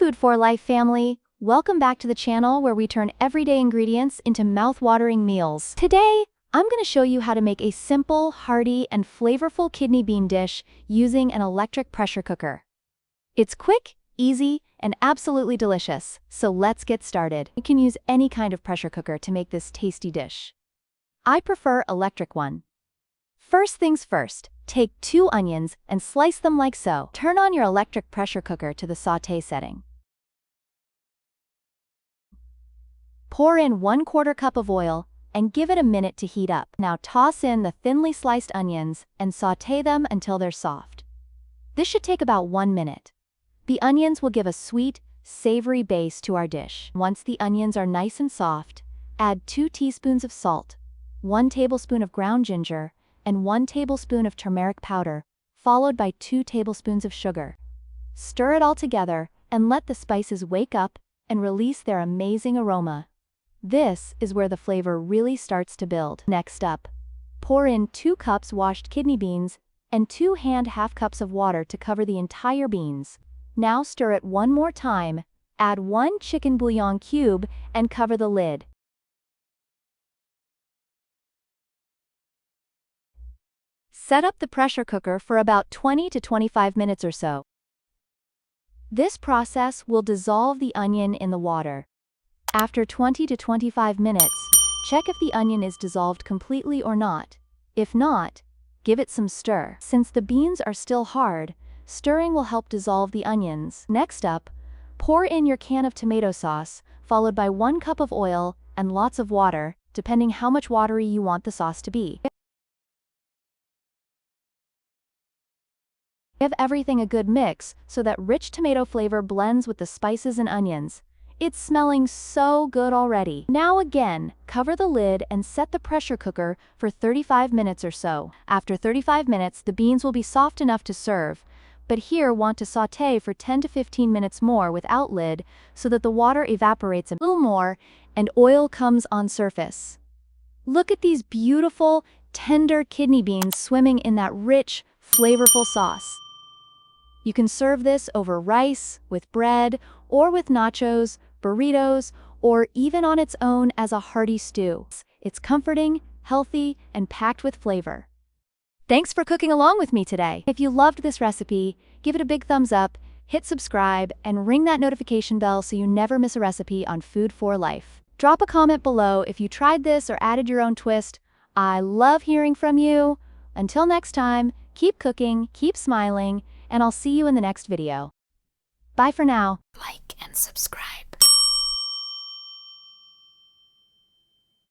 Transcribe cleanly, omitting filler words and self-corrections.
Food for Life family, welcome back to the channel where we turn everyday ingredients into mouth-watering meals. Today, I'm going to show you how to make a simple, hearty, and flavorful kidney bean dish using an electric pressure cooker. It's quick, easy, and absolutely delicious, so let's get started. You can use any kind of pressure cooker to make this tasty dish. I prefer electric one. First things first, take 2 onions and slice them like so. Turn on your electric pressure cooker to the sauté setting. Pour in 1/4 cup of oil and give it a minute to heat up. Now toss in the thinly sliced onions and sauté them until they're soft. This should take about 1 minute. The onions will give a sweet, savory base to our dish. Once the onions are nice and soft, add 2 teaspoons of salt, 1 tablespoon of ground ginger, and 1 tablespoon of turmeric powder, followed by 2 tablespoons of sugar. Stir it all together and let the spices wake up and release their amazing aroma. This is where the flavor really starts to build. Next up, pour in 2 cups washed kidney beans and 2 half cups of water to cover the entire beans. Now stir it one more time, add 1 chicken bouillon cube, and cover the lid. Set up the pressure cooker for about 20 to 25 minutes or so. This process will dissolve the onion in the water. After 20 to 25 minutes, check if the onion is dissolved completely or not. If not, give it some stir. Since the beans are still hard, stirring will help dissolve the onions. Next up, pour in your can of tomato sauce, followed by 1 cup of oil and lots of water, depending how much watery you want the sauce to be. Give everything a good mix so that rich tomato flavor blends with the spices and onions. It's smelling so good already. Now again, cover the lid and set the pressure cooker for 35 minutes or so. After 35 minutes, the beans will be soft enough to serve, but here want to sauté for 10 to 15 minutes more without lid so that the water evaporates a little more and oil comes on surface. Look at these beautiful, tender kidney beans swimming in that rich, flavorful sauce. You can serve this over rice, with bread, or with nachos, burritos, or even on its own as a hearty stew. It's comforting, healthy, and packed with flavor. Thanks for cooking along with me today. If you loved this recipe, give it a big thumbs up, hit subscribe, and ring that notification bell so you never miss a recipe on Food for Life. Drop a comment below if you tried this or added your own twist. I love hearing from you. Until next time, keep cooking, keep smiling, and I'll see you in the next video. Bye for now. Like and subscribe.